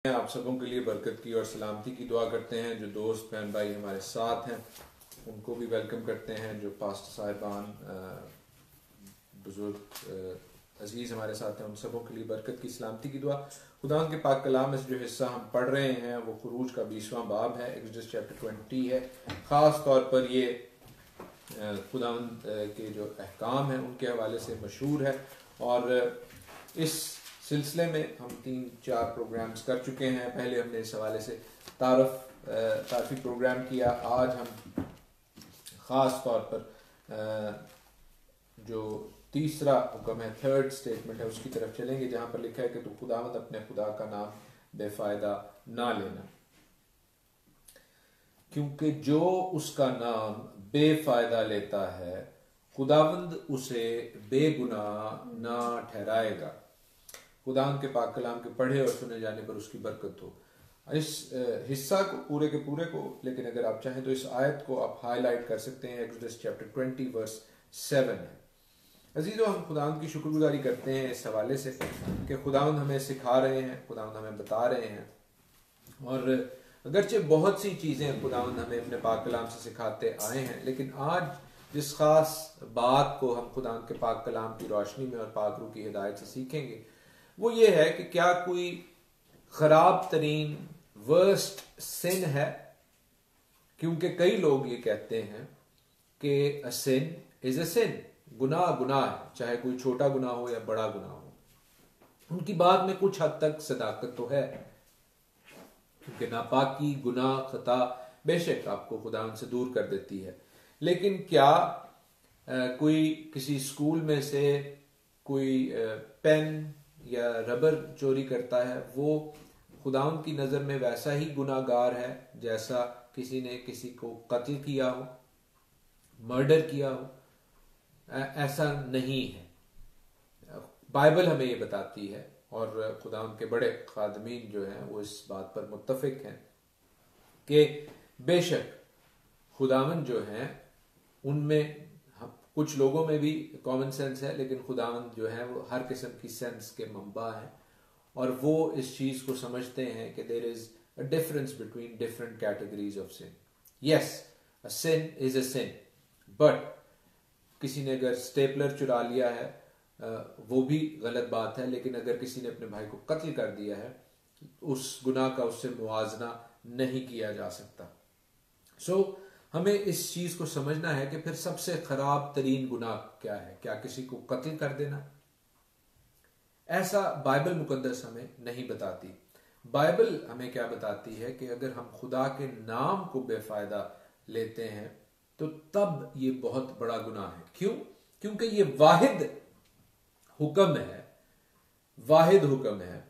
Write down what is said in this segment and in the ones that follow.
आप सबों के लिए बरकत की और सलामती की दुआ करते हैं। जो दोस्त बहन भाई हमारे साथ हैं उनको भी वेलकम करते हैं। जो पास्ट साहिबान बुजुर्ग अजीज़ हमारे साथ हैं उन सबों के लिए बरकत की सलामती की दुआ। खुदा के पाक कलाम में से जो हिस्सा हम पढ़ रहे हैं वो खुरूज का 20वां बाब है, एक्सोडस चैप्टर 20 है। ख़ास तौर पर ये खुदा के जो अहकाम हैं उनके हवाले से मशहूर है और इस सिलसिले में हम 3-4 प्रोग्राम्स कर चुके हैं। पहले हमने इस हवाले से तारफ़ी प्रोग्राम किया। आज हम ख़ास तौर पर जो तीसरा हुक्म है, थर्ड स्टेटमेंट है, उसकी तरफ चलेंगे, जहाँ पर लिखा है कि तू खुदावंद अपने खुदा का नाम बेफ़ायदा ना लेना, क्योंकि जो उसका नाम बेफ़ायदा लेता है खुदावंद उसे बेगुनाह ना ठहराएगा। खुदा के पाक कलाम के पढ़े और सुने जाने पर उसकी बरकत हो। इस हिस्सा को पूरे के पूरे को, लेकिन अगर आप चाहें तो इस आयत को आप हाईलाइट कर सकते हैं। एक्सोडस चैप्टर 20 वर्स 7 है। अजीज़ों, हम खुदावंद की शुक्रगुजारी करते हैं इस हवाले से कि खुदावंद हमें सिखा रहे हैं, खुदावंद हमें बता रहे हैं, और अगरचे बहुत सी चीज़ें खुदावंद हमें अपने पाक कलाम से सिखाते आए हैं, लेकिन आज जिस खास बात को हम खुदावंद के पाक कलाम की रोशनी में और पाक रूह की हिदायत से सीखेंगे वो ये है कि क्या कोई खराब तरीन वर्स्ट सिन है। क्योंकि कई लोग ये कहते हैं कि अ सिन इज अ सिन, गुनाह गुनाह है, चाहे कोई छोटा गुनाह हो या बड़ा गुनाह हो। उनकी बात में कुछ हद तक सदाकत तो है, क्योंकि नापाकी, गुनाह, खता बेशक आपको खुदा से दूर कर देती है, लेकिन क्या कोई किसी स्कूल में से कोई पेन या रबर चोरी करता है वो खुदावंद की नज़र में वैसा ही गुनाहगार है जैसा किसी ने किसी को कत्ल किया हो, मर्डर किया हो? ऐसा नहीं है। बाइबल हमें ये बताती है और खुदावंद के बड़े खादमीन जो हैं वो इस बात पर मुत्तफिक हैं कि बेशक खुदावंद जो हैं उनमें कुछ लोगों में भी कॉमन सेंस है, लेकिन खुदावंद जो है वो हर किस्म की सेंस के मंबा है और वो इस चीज़ को समझते हैं कि there is a difference between different categories of sin. Yes, a sin is a sin, but किसी ने अगर स्टेपलर चुरा लिया है वो भी गलत बात है, लेकिन अगर किसी ने अपने भाई को कत्ल कर दिया है उस गुनाह का उससे मुआवजा नहीं किया जा सकता। हमें इस चीज को समझना है कि फिर सबसे खराब तरीन गुनाह क्या है। क्या किसी को कत्ल कर देना? ऐसा बाइबल मुकद्दस हमें नहीं बताती। बाइबल हमें क्या बताती है कि अगर हम खुदा के नाम को बेफायदा लेते हैं तो तब ये बहुत बड़ा गुनाह है। क्यों? क्योंकि ये वाहिद हुक्म है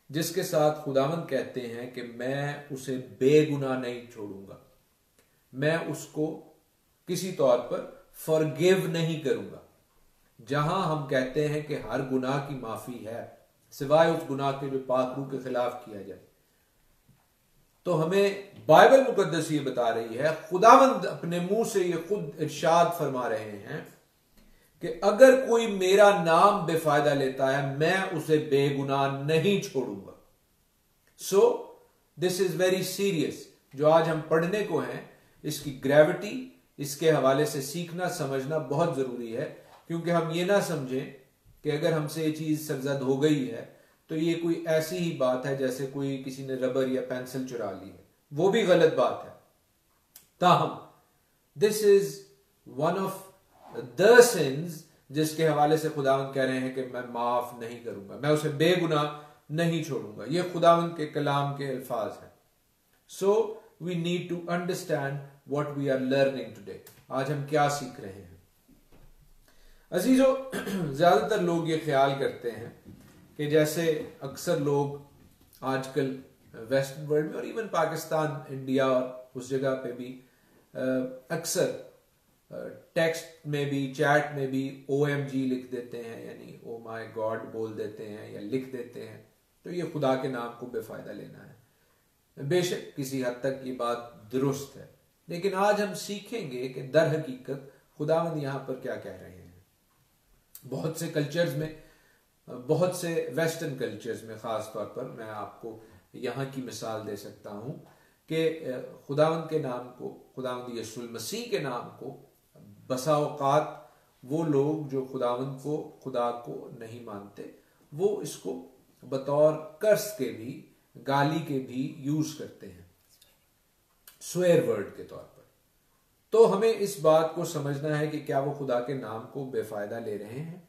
जिसके साथ खुदावंद कहते हैं कि मैं उसे बेगुनाह नहीं छोड़ूंगा, मैं उसको किसी तौर पर फॉरगिव नहीं करूंगा। जहां हम कहते हैं कि हर गुनाह की माफी है सिवाय उस गुनाह के जो पाक रूह के खिलाफ किया जाए, तो हमें बाइबल मुकद्दस ये बता रही है, खुदावंद अपने मुंह से ये खुद इरशाद फरमा रहे हैं कि अगर कोई मेरा नाम बेफायदा लेता है मैं उसे बेगुनाह नहीं छोड़ूंगा। So this is very serious. जो आज हम पढ़ने को हैं इसकी ग्रेविटी, इसके हवाले से सीखना समझना बहुत जरूरी है, क्योंकि हम ये ना समझें कि अगर हमसे ये चीज सरजद हो गई है तो ये कोई ऐसी ही बात है जैसे कोई किसी ने रबर या पेंसिल चुरा ली है, वो भी गलत बात है। ताहम this is one of the sins जिसके हवाले से खुदावंद कह रहे हैं कि मैं माफ नहीं करूंगा, मैं उसे बेगुनाह नहीं छोड़ूंगा। ये खुदावंद के कलाम के अल्फाज हैं। सो we need to understand what we are learning today. आज हम क्या सीख रहे हैं? अजीजों, ज्यादातर लोग ये ख्याल करते हैं कि जैसे अक्सर लोग आजकल वेस्टर्न वर्ल्ड में और इवन पाकिस्तान, इंडिया और उस जगह पे भी अक्सर टेक्स्ट में भी, चैट में भी OMG लिख देते हैं, यानी ओ माय गॉड बोल देते हैं या लिख देते हैं, तो ये खुदा के नाम को बेफायदा लेना है। बेशक किसी हद तक ये बात दुरुस्त है, लेकिन आज हम सीखेंगे कि दर हकीकत खुदावंद यहां पर क्या कह रहे हैं। बहुत से कल्चर्स में बहुत से वेस्टर्न कल्चर्स में खास तौर पर मैं आपको यहाँ की मिसाल दे सकता हूँ कि खुदावंद के नाम को, खुदावंद यीशु मसीह के नाम को बसा औकात वो लोग जो खुदावंद को, खुदा को नहीं मानते, वो इसको बतौर कर्स के भी, गाली के भी यूज करते हैं, स्वेयर वर्ड के तौर पर। तो हमें इस बात को समझना है कि क्या वो खुदा के नाम को बेफायदा ले रहे हैं?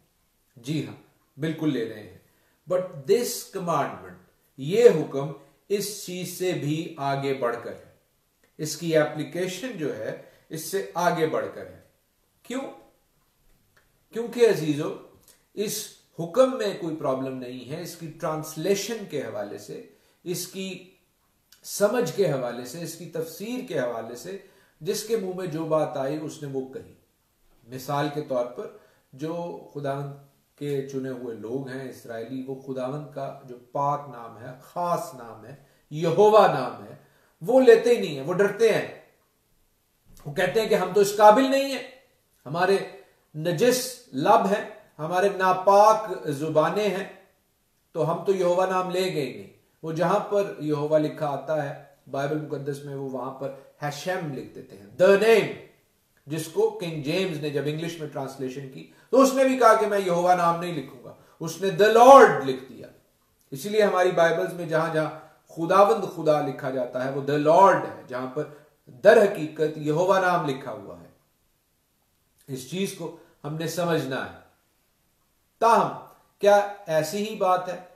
जी हाँ, बिल्कुल ले रहे हैं। बट दिस कमांडमेंट, ये हुक्म इस चीज से भी आगे बढ़कर है, इसकी एप्लीकेशन जो है इससे आगे बढ़कर है। क्यों? क्योंकि अजीजों, इस हुक्म में कोई प्रॉब्लम नहीं है, इसकी ट्रांसलेशन के हवाले से, इसकी समझ के हवाले से, इसकी तफसीर के हवाले से, जिसके मुंह में जो बात आई उसने वो कही। मिसाल के तौर पर जो खुदावंद के चुने हुए लोग हैं इस्राएली, वो खुदावंद का जो पाक नाम है, खास नाम है, यहोवा नाम है, वो लेते ही नहीं है, वो डरते हैं। वो कहते हैं कि हम तो इस काबिल नहीं है, हमारे नजिस लब है, हमारे नापाक जुबानें हैं, तो हम तो यहोवा नाम ले गए नहीं। वो जहां पर यहोवा लिखा आता है बाइबल मुकद्दस में, वो वहां पर हैशम लिख देते हैं, द नेम, जिसको किंग जेम्स ने जब इंग्लिश में ट्रांसलेशन की तो उसने भी कहा कि मैं यहोवा नाम नहीं लिखूंगा, उसने द लॉर्ड लिख दिया। इसीलिए हमारी बाइबल्स में जहां जहां खुदावंद खुदा लिखा जाता है वो द लॉर्ड है, जहां पर दर हकीकत यहोवा नाम लिखा हुआ है। इस चीज को हमने समझना है। ताहम क्या ऐसी ही बात है?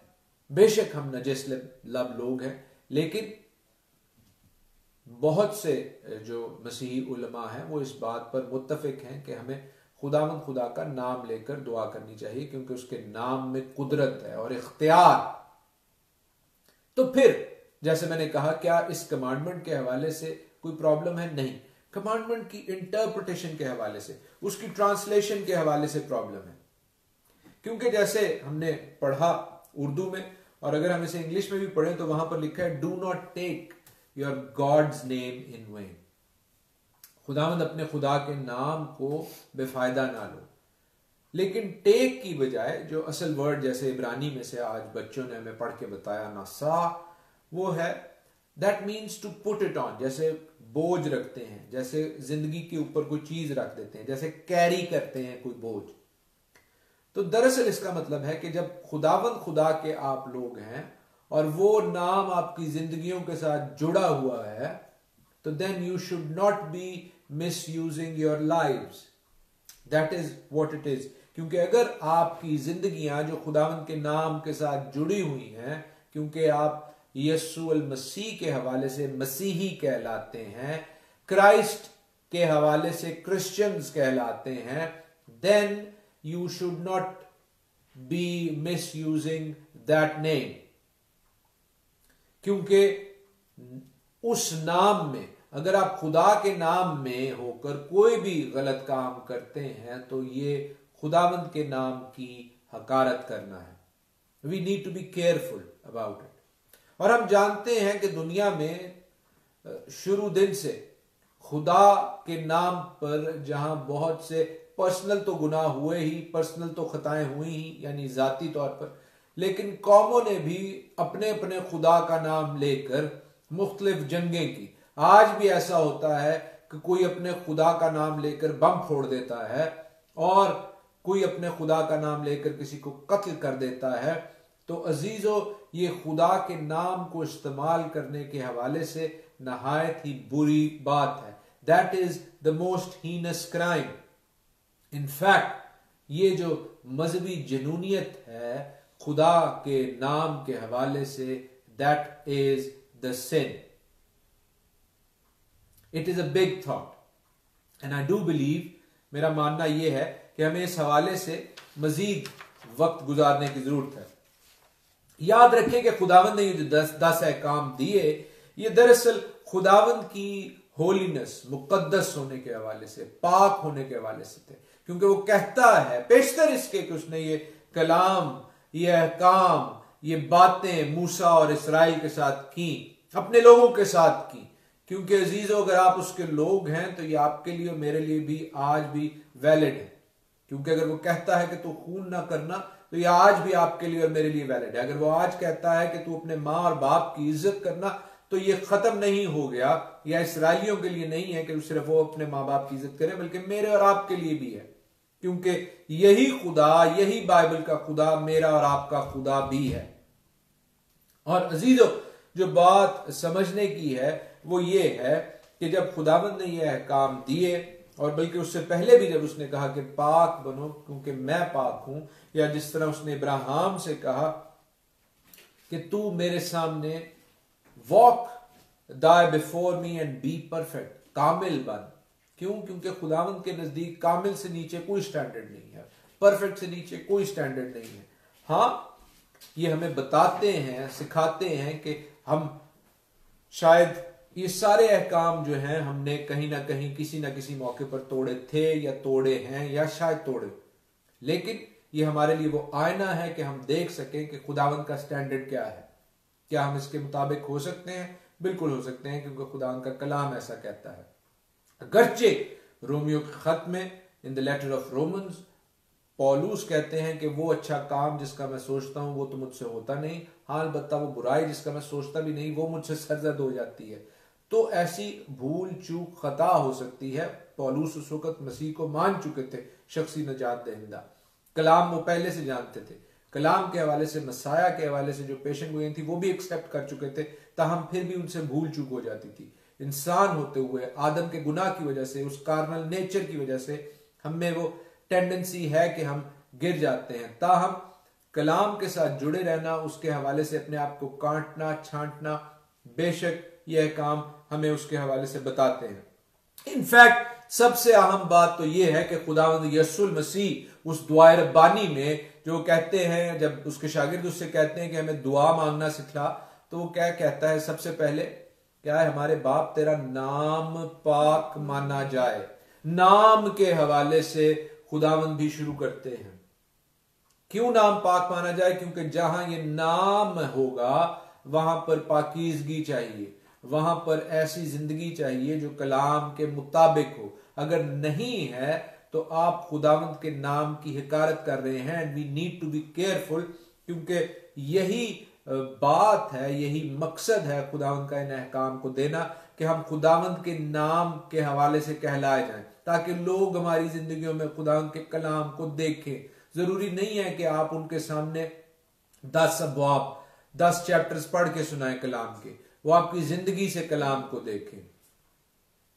बेशक हम नजिस लब लोग हैं, लेकिन बहुत से जो मसीही उलमा हैं वो इस बात पर मुत्तफिक हैं कि हमें खुदावंद खुदा का नाम लेकर दुआ करनी चाहिए, क्योंकि उसके नाम में कुदरत है और इख्तियार। तो फिर जैसे मैंने कहा, क्या इस कमांडमेंट के हवाले से कोई प्रॉब्लम है? नहीं। कमांडमेंट की इंटरप्रिटेशन के हवाले से, उसकी ट्रांसलेशन के हवाले से प्रॉब्लम है। क्योंकि जैसे हमने पढ़ा उर्दू में, और अगर हम इसे इंग्लिश में भी पढ़ें तो वहां पर लिखा है, do not take your God's name in vain. खुदावंद अपने खुदा के नाम को बेफायदा ना लो। लेकिन टेक की बजाय जो असल वर्ड, जैसे इब्रानी में से आज बच्चों ने हमें पढ़ के बताया, नसा, वो है that means to put it on. जैसे बोझ रखते हैं, जैसे जिंदगी के ऊपर कोई चीज रख देते हैं, जैसे कैरी करते हैं कोई बोझ। तो दरअसल इसका मतलब है कि जब खुदावंद खुदा के आप लोग हैं और वो नाम आपकी जिंदगियों के साथ जुड़ा हुआ है, तो then you should not be misusing your lives. That is what it is. क्योंकि अगर आपकी जिंदगियां जो खुदावंद के नाम के साथ जुड़ी हुई हैं, क्योंकि आप यीशु अल मसीह के हवाले से मसीही कहलाते हैं, क्राइस्ट के हवाले से क्रिश्चियंस कहलाते हैं, then you should not be misusing that name। क्योंकि उस नाम में, अगर आप खुदा के नाम में होकर कोई भी गलत काम करते हैं तो ये खुदावंद के नाम की हकारत करना है। We need to be careful about it। और हम जानते हैं कि दुनिया में शुरू दिन से खुदा के नाम पर जहां बहुत से पर्सनल तो गुनाह हुए ही, पर्सनल तो खताएं हुई ही, यानी जाती तौर पर, लेकिन कौमों ने भी अपने अपने खुदा का नाम लेकर मुख्तलिफ जंगें की। आज भी ऐसा होता है कि कोई अपने खुदा का नाम लेकर बम फोड़ देता है और कोई अपने खुदा का नाम लेकर किसी को कत्ल कर देता है। तो अजीजों, ये खुदा के नाम को इस्तेमाल करने के हवाले से नहायत ही बुरी बात है। That is the most heinous crime. In fact ये जो मजहबी जुनूनियत है खुदा के नाम के हवाले से, that is the sin. It is a big thought and I do believe, मेरा मानना यह है कि हमें इस हवाले से मजीद वक्त गुजारने की जरूरत है। याद रखें कि खुदावंद ने ये जो 10 अहकाम दिए, ये दरअसल खुदावंद की होलीनेस, मुकद्दस होने के हवाले से, पाक होने के हवाले से थे। क्योंकि वो कहता है पेशतर इसके कि उसने ये कलाम, ये अहकाम, ये बातें मूसा और इस्राएल के साथ की, अपने लोगों के साथ की। क्योंकि अजीजों, अगर आप उसके लोग हैं तो ये आपके लिए और मेरे लिए भी आज भी वैलिड है। क्योंकि अगर वो कहता है कि तू खून ना करना, तो ये आज भी आपके लिए और मेरे लिए वैलिड है। अगर वो आज कहता है कि तू अपने माँ और बाप की इज्जत करना, तो ये खत्म नहीं हो गया, या इसराइलियों के लिए नहीं है कि सिर्फ वो अपने माँ बाप की इज्जत करें, बल्कि मेरे और आपके लिए भी है, क्योंकि यही खुदा, यही बाइबल का खुदा मेरा और आपका खुदा भी है। और अजीजों, जो बात समझने की है वो ये है कि जब खुदावंद ने ये अहकाम दिए, और बल्कि उससे पहले भी जब उसने कहा कि पाक बनो क्योंकि मैं पाक हूं, या जिस तरह उसने इब्राहिम से कहा कि तू मेरे सामने walk thy before me and be perfect, कामिल बन। क्यों? क्योंकि खुदावंद के नजदीक कामिल से नीचे कोई स्टैंडर्ड नहीं है, परफेक्ट से नीचे कोई स्टैंडर्ड नहीं है। हाँ, ये हमें बताते हैं, सिखाते हैं कि हम शायद ये सारे अहकाम जो हैं हमने कहीं ना कहीं किसी ना किसी मौके पर तोड़े थे, या तोड़े हैं, या शायद तोड़े, लेकिन ये हमारे लिए वो आईना है कि हम देख सकें कि खुदावंद का स्टैंडर्ड क्या है। क्या हम इसके मुताबिक हो सकते हैं? बिल्कुल हो सकते हैं, क्योंकि खुदावंद का कलाम ऐसा कहता है। अगरचे रोमियो के खत में, in the letter of Romans, पौलुस कहते हैं कि वो अच्छा काम जिसका मैं सोचता हूं वो तो मुझसे होता नहीं, हाँ अलबत्ता वो बुराई जिसका मैं सोचता भी नहीं वो मुझसे सरजद हो जाती है। तो ऐसी भूल चूक खता हो सकती है। पौलुस उस वक्त मसीह को मान चुके थे शख्सी नजात दहिंदा, कलाम वो पहले से जानते थे, कलाम के हवाले से, मसाया के हवाले से जो पेशन गोइयां थी वो भी एक्सेप्ट कर चुके थे, ताहम फिर भी उनसे भूल चूक हो जाती थी। इंसान होते हुए आदम के गुनाह की वजह से, उस कार्नल नेचर की वजह से हम में वो टेंडेंसी है कि हम गिर जाते हैं। ताहम कलाम के साथ जुड़े रहना, उसके हवाले से अपने आप को काटना छांटना, बेशक यह काम हमें उसके हवाले से बताते हैं। इनफैक्ट सबसे अहम बात तो यह है कि खुदावंद यीशु मसीह उस दुआए रब्बानी में जो कहते हैं, जब उसके शागिर्द उससे कहते हैं कि हमें दुआ मांगना सिखला, तो वो क्या कहता है? सबसे पहले क्या है? हमारे बाप तेरा नाम पाक माना जाए। नाम के हवाले से खुदावंद भी शुरू करते हैं। क्यों नाम पाक माना जाए? क्योंकि जहां ये नाम होगा वहां पर पाकीज़गी चाहिए, वहां पर ऐसी जिंदगी चाहिए जो कलाम के मुताबिक हो। अगर नहीं है तो आप खुदावंद के नाम की हिकारत कर रहे हैं। And we need to be careful, क्योंकि यही बात है, यही मकसद है खुदावंद का इन अहकाम को देना, कि हम खुदावंद के नाम के हवाले से कहलाए जाएं, ताकि लोग हमारी जिंदगियों में खुदावंद के कलाम को देखें। जरूरी नहीं है कि आप उनके सामने 10 अबवाब 10 चैप्टर्स पढ़ के सुनाएं कलाम के, वो आपकी जिंदगी से कलाम को देखें।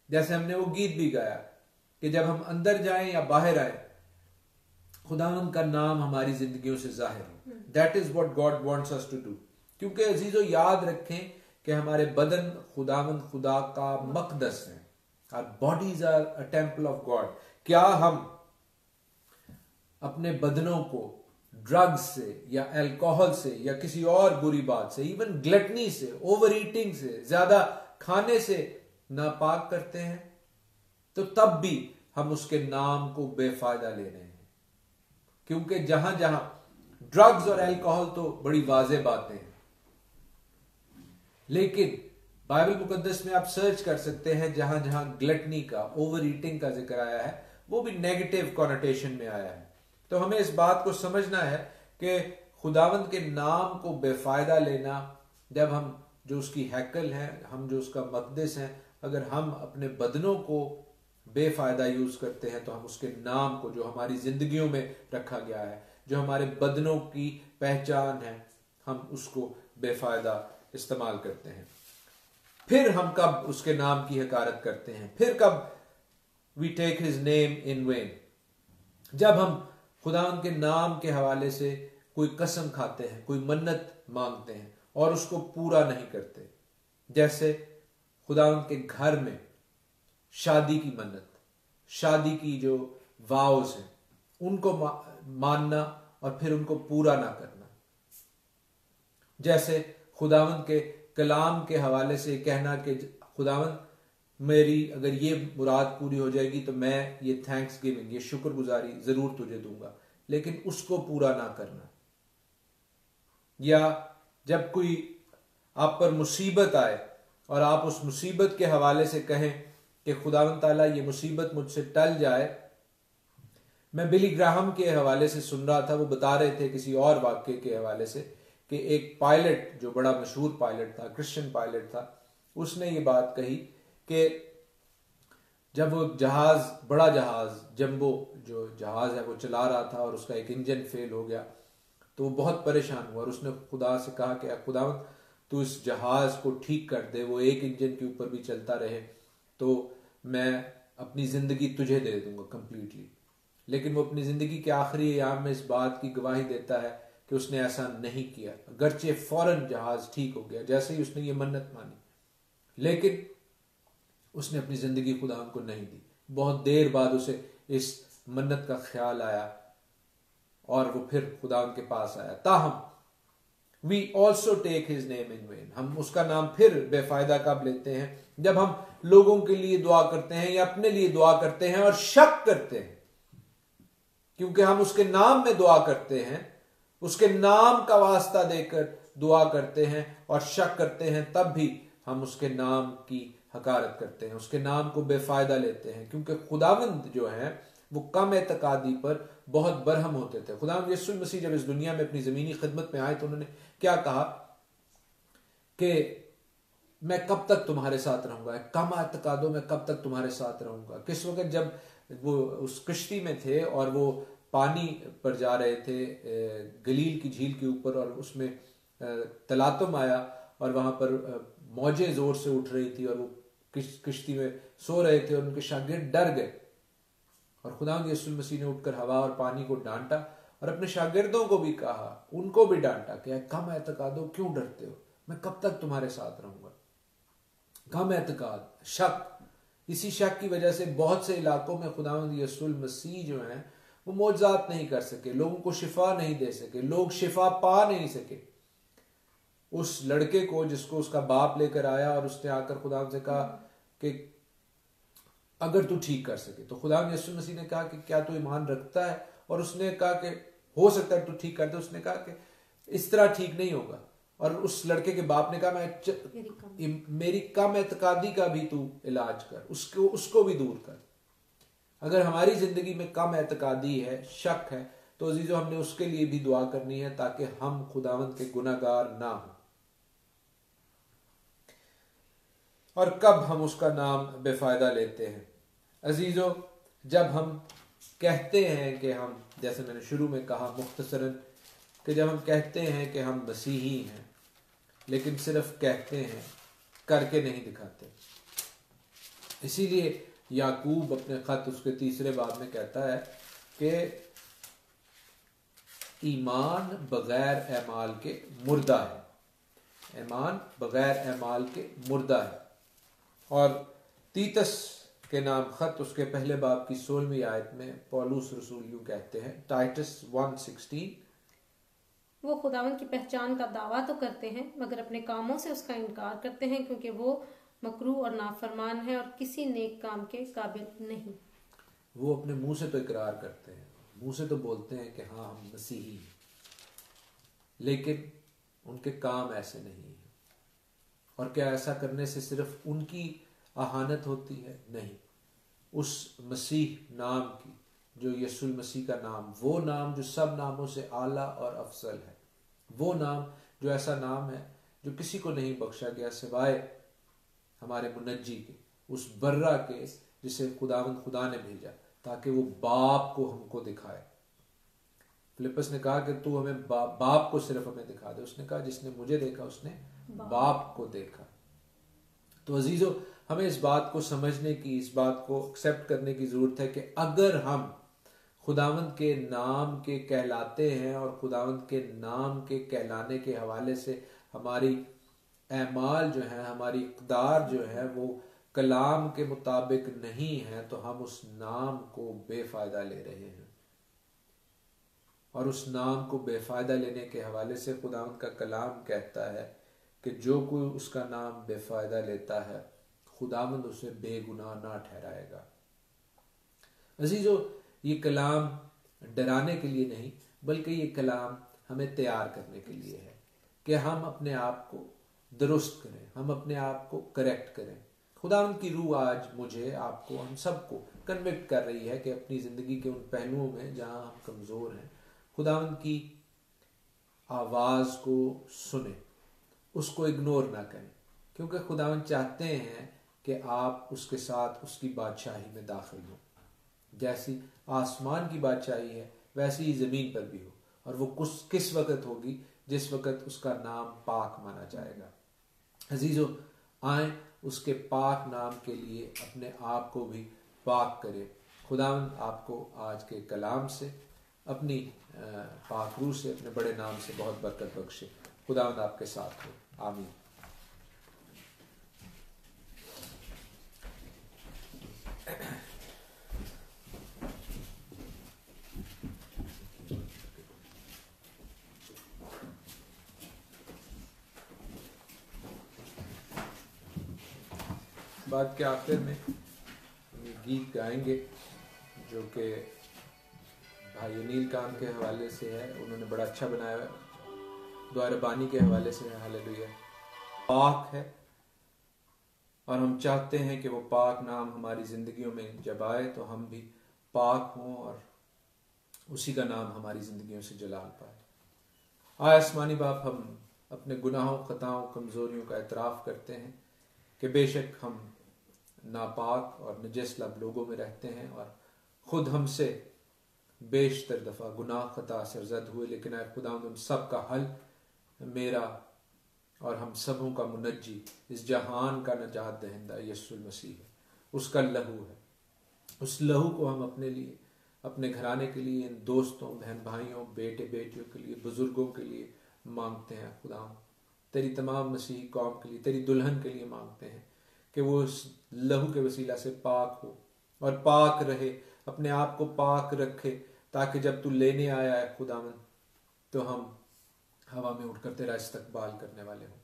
जैसे हमने वो गीत भी गाया कि जब हम अंदर जाएं या बाहर आए, खुदावंद का नाम हमारी जिंदगियों से जाहिर हो। That is what God wants us to do. क्योंकि अजीजों, याद रखें कि हमारे बदन खुदावंद खुदा का मकदस है। Our bodies are a temple of God। क्या हम अपने बदनों को ड्रग्स से या अल्कोहल से या किसी और बुरी बात से, इवन ग्लटनी से, ओवर ईटिंग से, ज्यादा खाने से नापाक करते हैं? तो तब भी हम उसके नाम को बेफायदा ले रहे हैं। क्योंकि जहां जहां ड्रग्स और अल्कोहल तो बड़ी वाज़ेह बातें हैं, लेकिन बाइबल मुकद्दस में आप सर्च कर सकते हैं, जहां जहां ग्लटनी का, ओवर ईटिंग का जिक्र आया है, वो भी नेगेटिव कॉनोटेशन में आया है। तो हमें इस बात को समझना है कि खुदावंद के नाम को बेफायदा लेना, जब हम जो उसकी हैकल है, हम जो उसका मकदस है, अगर हम अपने बदनों को बेफायदा यूज करते हैं, तो हम उसके नाम को, जो हमारी जिंदगियों में रखा गया है, जो हमारे बदनों की पहचान है, हम उसको बेफायदा इस्तेमाल करते हैं। फिर हम कब उसके नाम की हकारत करते हैं? फिर कब we take his name in vain? जब हम खुदा के नाम के हवाले से कोई कसम खाते हैं, कोई मन्नत मांगते हैं और उसको पूरा नहीं करते। जैसे खुदा के घर में शादी की मन्नत, शादी की जो वाउज हैं, उनको मानना और फिर उनको पूरा ना करना। जैसे खुदावंद के कलाम के हवाले से कहना कि खुदावंद, मेरी अगर ये मुराद पूरी हो जाएगी तो मैं ये थैंक्स गिविंग, ये शुक्रगुजारी जरूर तुझे दूंगा, लेकिन उसको पूरा ना करना। या जब कोई आप पर मुसीबत आए और आप उस मुसीबत के हवाले से कहें कि खुदावंद ताला ये मुसीबत मुझसे टल जाए, मैं बिली ग्राहम के हवाले से सुन रहा था, वो बता रहे थे किसी और वाक्य के हवाले से कि एक पायलट जो बड़ा मशहूर पायलट था, क्रिश्चियन पायलट था, उसने ये बात कही कि जब वो जहाज, बड़ा जहाज जंबो जो जहाज है वो चला रहा था और उसका एक इंजन फेल हो गया, तो वो बहुत परेशान हुआ और उसने खुदा से कहा कि खुदावंद तू इस जहाज को ठीक कर दे, वो एक इंजन के ऊपर भी चलता रहे, तो मैं अपनी जिंदगी तुझे दे दूंगा कंप्लीटली। लेकिन वो अपनी जिंदगी के आखिरी अयाम में इस बात की गवाही देता है कि उसने ऐसा नहीं किया, अगरचे फौरन जहाज ठीक हो गया जैसे ही उसने ये मन्नत मानी, लेकिन उसने अपनी जिंदगी खुदा को नहीं दी। बहुत देर बाद उसे इस मन्नत का ख्याल आया और वो फिर खुदा के पास आया। ताहम we also take his name in vain, हम उसका नाम फिर बेफायदा कब लेते हैं? जब हम लोगों के लिए दुआ करते हैं या अपने लिए दुआ करते हैं और शक करते हैं, क्योंकि हम उसके नाम में दुआ करते हैं, उसके नाम का वास्ता देकर दुआ करते हैं और शक करते हैं, तब भी हम उसके नाम की हकारत करते हैं, उसके नाम को बेफायदा लेते हैं। क्योंकि खुदावंद जो है वो कम एतकादी पर बहुत बरहम होते थे। खुदावंद यीशु मसीह जब इस दुनिया में अपनी जमीनी खिदमत में आए तो उन्होंने क्या कहा कि मैं कब तक तुम्हारे साथ रहूंगा, कम एतकादों में कब तक तुम्हारे साथ रहूंगा। किस वक्त जब वो उस कश्ती में थे और वो पानी पर जा रहे थे, गलील की झील के ऊपर, और उसमें तलातुम आया और वहां पर मौजें जोर से उठ रही थी और वो किश्ती में सो रहे थे और उनके शागिर्द डर गए और खुदावंद यीशु मसीह ने उठकर हवा और पानी को डांटा और अपने शागिर्दों को भी कहा, उनको भी डांटा कि कम एतकादो क्यों डरते हो, मैं कब तक तुम्हारे साथ रहूंगा। कम एतकाद, शक, इसी शक की वजह से बहुत से इलाकों में खुदावंद यीशु मसीह जो है वो मौजज़ात नहीं कर सके, लोगों को शिफा नहीं दे सके, लोग शिफा पा नहीं सके। उस लड़के को जिसको उसका बाप लेकर आया और उसने आकर खुदा से कहा कि अगर तू ठीक कर सके, तो खुदा यीशु मसीह ने कहा कि क्या तू ईमान रखता है, और उसने कहा कि हो सकता है तू ठीक कर दे। उसने कहा कि इस तरह ठीक नहीं होगा, और उस लड़के के बाप ने कहा मेरी कम एतकादी का भी तू इलाज कर, उसको भी दूर कर। अगर हमारी जिंदगी में कम एतकादी है, शक है, तो अजीजो हमने उसके लिए भी दुआ करनी है ताकि हम खुदावंद के गुनाहगार ना हो। और कब हम उसका नाम बेफायदा लेते हैं अजीजों? जब हम कहते हैं कि हम, जैसे मैंने शुरू में कहा मुख्तसरन, कि जब हम कहते हैं कि हम मसीही हैं लेकिन सिर्फ कहते हैं, करके नहीं दिखाते। इसीलिए याकूब अपने खत उसके 3 बाब में कहता है कि ईमान बगैर ऐमाल के मुर्दा है, ईमान बगैर ऐमाल के मुर्दा है। और तीतस के नाम खत उसके पहले बाब की 16वीं आयत में पौलुस रसूल यूं कहते हैं, टाइटस 1:16, वो खुदावंद की पहचान का दावा तो करते हैं मगर अपने कामों से उसका इनकार करते हैं, क्योंकि वो मकरू और नाफरमान है और किसी नेक काम के काबिल नहीं। वो अपने मुंह से तो इकरार करते हैं, मुंह से तो बोलते हैं कि हाँ हम मसीही हैं, लेकिन उनके काम ऐसे नहीं है। और क्या ऐसा करने से सिर्फ उनकी आहानत होती है? नहीं, उस मसीह नाम की, जो यीशु मसीह का नाम, वो नाम जो सब नामों से आला और अफजल है, वो नाम जो ऐसा नाम है जो किसी को नहीं बख्शा गया सिवाय हमारे मुनज्जी के, उस बर्रा के जिसे खुदावंद खुदा ने भेजा ताकि वो बाप को हमको दिखाए। फिलिप्पस ने कहा कि तू हमें बाप को सिर्फ हमें दिखा दे। उसने कहा जिसने मुझे देखा उसने बाप को देखा। तो अजीजों, हमें इस बात को समझने की, इस बात को एक्सेप्ट करने की जरूरत है कि अगर हम खुदावंद के नाम के कहलाते हैं और खुदावंद के नाम के कहलाने के हवाले से हमारी ऐमाल जो है, हमारी इक़दार जो है वो कलाम के मुताबिक नहीं है, तो हम उस नाम को बेफायदा ले रहे हैं। और उस नाम को बेफायदा लेने के हवाले से खुदावंद का कलाम कहता है कि जो कोई उसका नाम बेफायदा लेता है खुदावंद उसे बेगुनाह ना ठहराएगा। अजीजों, ये कलाम डराने के लिए नहीं बल्कि ये कलाम हमें तैयार करने के लिए है कि हम अपने आप को दुरुस्त करें, हम अपने आप को करेक्ट करें। खुदावंद की रूह आज मुझे, आपको, हम सबको कन्विक्ट कर रही है कि अपनी ज़िंदगी के उन पहलुओं में जहाँ हम कमज़ोर हैं खुदावंद की आवाज़ को सुने, उसको इग्नोर ना करें, क्योंकि खुदावंद चाहते हैं कि आप उसके साथ उसकी बादशाही में दाखिल हो। जैसी आसमान की बादशाही है वैसी ही ज़मीन पर भी हो, और वो किस वक़्त होगी? जिस वक़्त उसका नाम पाक माना जाएगा। अजीज़ों, आए उसके पाक नाम के लिए अपने आप को भी पाक करें। खुदावंद आपको आज के कलाम से, अपनी पाक रूह से, अपने बड़े नाम से बहुत बरकत बख्शे। खुदावंद आपके साथ हो। आमीन। बात के आखिर में गीत गाएंगे जो कि भाई अनिल काम के हवाले से है, उन्होंने बड़ा अच्छा बनाया है। दुआ रब्बानी के हवाले से है। हालेलुया। पाक है और हम चाहते हैं कि वो पाक नाम हमारी ज़िंदगियों में जब आए तो हम भी पाक हों और उसी का नाम हमारी ज़िंदगियों से जलाल पाए। आए आसमानी बाप, हम अपने गुनाहों, खताओं, कमज़ोरियों का एतराफ़ करते हैं कि बेशक हम नापाक और नजस लब लोगों में रहते हैं और ख़ुद हमसे बेशतर दफ़ा गुनाह खता सरजद हुए, लेकिन आए खुदा उन सब का हल मेरा और हम सबों का मुनज्जी, इस जहान का नजात दहिंदा यीशु मसीह है। उसका लहू है। उस लहू को हम अपने लिए, अपने घराने के लिए, इन दोस्तों, बहन भाइयों, बेटे बेटियों के लिए, बुजुर्गों के लिए मांगते हैं। खुदा तेरी तमाम मसीही कौम के लिए, तेरी दुल्हन के लिए मांगते हैं कि वो उस लहू के वसीला से पाक हो और पाक रहे, अपने आप को पाक रखे, ताकि जब तू लेने आया है खुदावन तो हम हवा में उठकर तेरा इस्तकबाल करने वाले हों।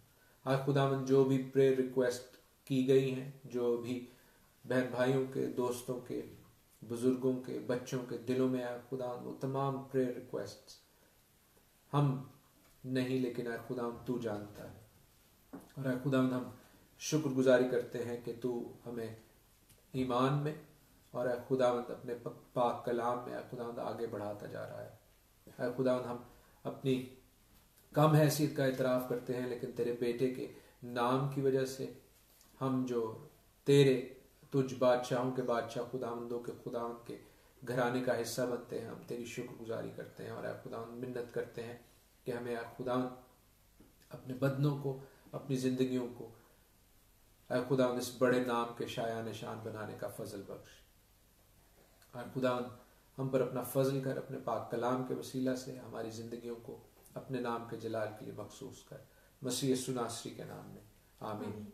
आज खुदावन जो भी प्रेयर रिक्वेस्ट की गई हैं, जो भी बहन भाइयों के, दोस्तों के, बुजुर्गों के, बच्चों के दिलों में आया खुदावन, वो तमाम प्रेयर रिक्वेस्ट हम नहीं, लेकिन आए खुदावन तू जानता है। और आए खुदावन हम शुक्रगुजारी करते हैं कि तू हमें ईमान में और आए खुदावंद अपने पाक कलाम में आए खुदावंद आगे बढ़ाता जा रहा है। आए खुदावंद हम अपनी कम हैसियत का इतराफ़ करते हैं, लेकिन तेरे बेटे के नाम की वजह से हम जो तेरे तुझ बादशाहों के बादशाह खुदावंदों के खुदावंद के घराने का हिस्सा बनते हैं, हम तेरी शुक्रगुजारी करते हैं और आए खुदावंद मिन्नत करते हैं कि हमें आए खुदावंद अपने बदनों को, अपनी ज़िंदगियों को आए खुदावंद इस बड़े नाम के शाया निशान बनाने का फजल बख्श। आए खुदावंद हम पर अपना फजल कर, अपने पाक कलाम के वसीला से हमारी ज़िंदगियों को अपने नाम के जलाल के लिए मखसूस कर, मसीह यीशु नासरी के नाम में आमीन।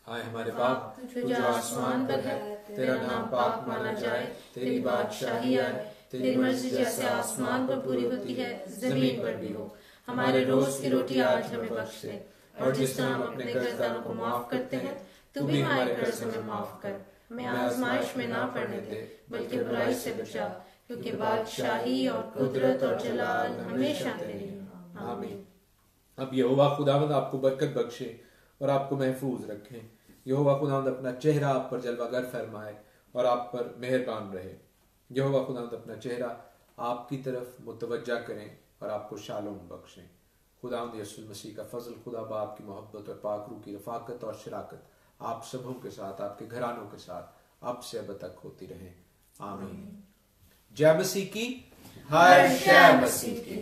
आए हमारे बाप जो आसमान पर है, तेरा नाम पाक माना जाए, तेरी बादशाही आए, तेरी मर्जी जैसे आसमान पर पूरी होती है जमीन पर भी हो। हमारे रोज की रोटी आज हमें बख्श दे, और जिस तरह हम अपने कर्जदारों को माफ करते हैं तू भी हमारे कर्ज हमें माफ कर। हमें आजमाइश में ना पड़ने दे, बल्कि बुराई से बचा, क्योंकि बादशाही और कुदरत और जलाल हमेशा तेरी है। आमीन। अब यहोवा खुदावंद आपको बरकत बख्शे और आपको महफूज रखे। यहोवा खुदावंद अपना चेहरा आप पर जलवागर फरमाए और आप पर मेहरबान रहे। यहोवा खुदावंद अपना चेहरा आपकी तरफ मुतवज्जा करें और आपको शालोम बख्शें। खुदावंद यीशु मसीह का फजल, खुदा बाप की मोहब्बत और पाक रूह की रफाकत और शराकत आप सबों के साथ, आपके घरानों के साथ अब से अब तक होती रहे। आमीन। जय मसीह की। हाय जय मसीह की।